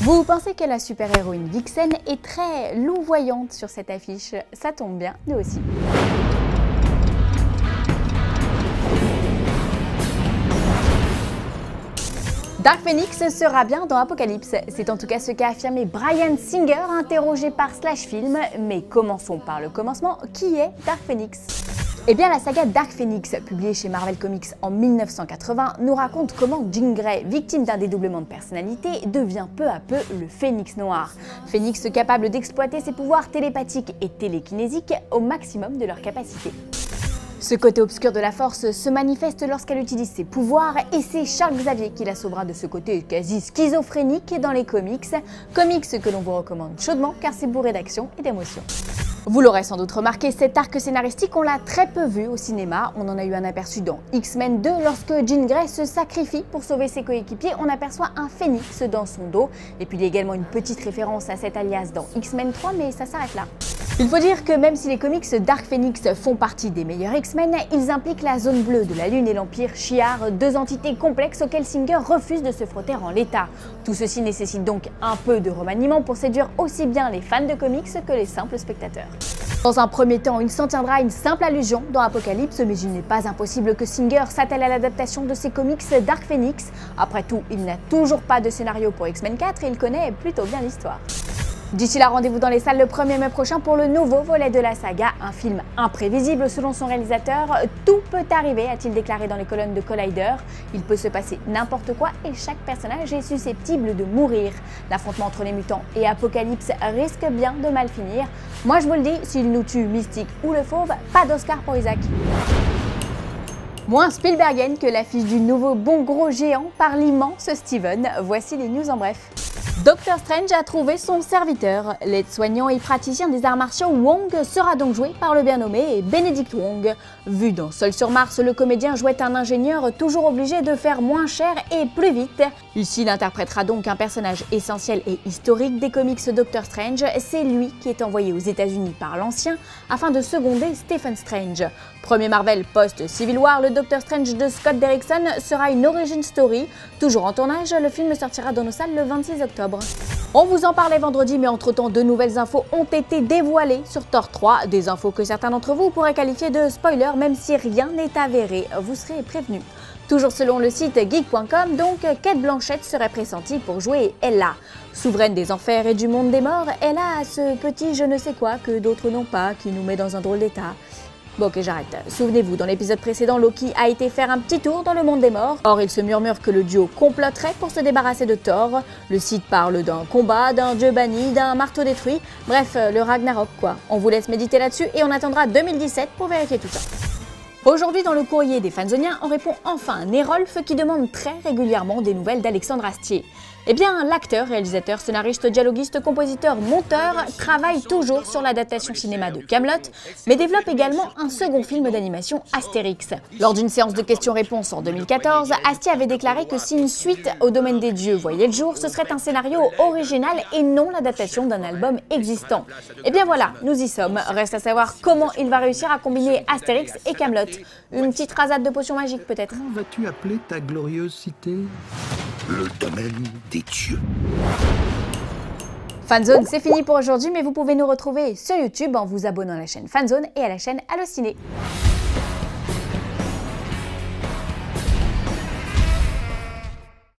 Vous pensez que la super-héroïne Vixen est très louvoyante sur cette affiche? Ça tombe bien, nous aussi. Dark Phoenix sera bien dans Apocalypse. C'est en tout cas ce qu'a affirmé Bryan Singer, interrogé par Slash Film. Mais commençons par le commencement. Qui est Dark Phoenix? Eh bien, la saga Dark Phoenix, publiée chez Marvel Comics en 1980, nous raconte comment Jean Grey, victime d'un dédoublement de personnalité, devient peu à peu le Phénix Noir. Phénix capable d'exploiter ses pouvoirs télépathiques et télékinésiques au maximum de leur capacité. Ce côté obscur de la force se manifeste lorsqu'elle utilise ses pouvoirs et c'est Charles Xavier qui la sauvera de ce côté quasi schizophrénique dans les comics que l'on vous recommande chaudement car c'est bourré d'action et d'émotion. Vous l'aurez sans doute remarqué, cet arc scénaristique, on l'a très peu vu au cinéma. On en a eu un aperçu dans X-Men 2, lorsque Jean Grey se sacrifie pour sauver ses coéquipiers. On aperçoit un phénix dans son dos. Et puis il y a également une petite référence à cet alias dans X-Men 3, mais ça s'arrête là. Il faut dire que même si les comics Dark Phoenix font partie des meilleurs X-Men, ils impliquent la Zone Bleue de la Lune et l'Empire Shi'ar, deux entités complexes auxquelles Singer refuse de se frotter en l'état. Tout ceci nécessite donc un peu de remaniement pour séduire aussi bien les fans de comics que les simples spectateurs. Dans un premier temps, il s'en tiendra à une simple allusion dans Apocalypse, mais il n'est pas impossible que Singer s'attelle à l'adaptation de ses comics Dark Phoenix. Après tout, il n'a toujours pas de scénario pour X-Men 4 et il connaît plutôt bien l'histoire. D'ici là, rendez-vous dans les salles le 1er mai prochain pour le nouveau volet de la saga, un film imprévisible selon son réalisateur. Tout peut arriver, a-t-il déclaré dans les colonnes de Collider. Il peut se passer n'importe quoi et chaque personnage est susceptible de mourir. L'affrontement entre les mutants et Apocalypse risque bien de mal finir. Moi je vous le dis, s'il nous tue Mystique ou le Fauve, pas d'Oscar pour Isaac. Moins Spielbergienne que l'affiche du nouveau bon gros géant par l'immense Steven. Voici les news en bref. Doctor Strange a trouvé son serviteur. L'aide-soignant et praticien des arts martiaux Wong sera donc joué par le bien nommé Benedict Wong. Vu dans Seul sur Mars, le comédien jouait un ingénieur toujours obligé de faire moins cher et plus vite. Ici, il interprétera donc un personnage essentiel et historique des comics Doctor Strange. C'est lui qui est envoyé aux États-Unis par l'ancien afin de seconder Stephen Strange. Premier Marvel post-Civil War, le Doctor Strange de Scott Derrickson sera une origin story. Toujours en tournage, le film sortira dans nos salles le 26 octobre. On vous en parlait vendredi, mais entre-temps, de nouvelles infos ont été dévoilées sur Thor 3. Des infos que certains d'entre vous pourraient qualifier de spoiler, même si rien n'est avéré. Vous serez prévenus. Toujours selon le site geek.com, donc, Cate Blanchett serait pressentie pour jouer Ella. Souveraine des enfers et du monde des morts, elle a ce petit je ne sais quoi que d'autres n'ont pas, qui nous met dans un drôle d'état. Bon ok, j'arrête. Souvenez-vous, dans l'épisode précédent, Loki a été faire un petit tour dans le monde des morts. Or, il se murmure que le duo comploterait pour se débarrasser de Thor. Le site parle d'un combat, d'un dieu banni, d'un marteau détruit. Bref, le Ragnarok quoi. On vous laisse méditer là-dessus et on attendra 2017 pour vérifier tout ça. Aujourd'hui, dans le courrier des Fanzoniens, on répond enfin à Nérolf qui demande très régulièrement des nouvelles d'Alexandre Astier. Eh bien, l'acteur, réalisateur, scénariste, dialoguiste, compositeur, monteur travaille toujours sur l'adaptation cinéma de Kaamelott, mais développe également un second film d'animation Astérix. Lors d'une séance de questions-réponses en 2014, Astier avait déclaré que si une suite au Domaine des Dieux voyait le jour, ce serait un scénario original et non l'adaptation d'un album existant. Eh bien voilà, nous y sommes. Reste à savoir comment il va réussir à combiner Astérix et Kaamelott. Une petite rasade de potions magiques peut-être. Comment vas-tu appeler ta glorieuse cité? Le domaine des dieux. Fanzone, c'est fini pour aujourd'hui, mais vous pouvez nous retrouver sur YouTube en vous abonnant à la chaîne Fanzone et à la chaîne Allociné.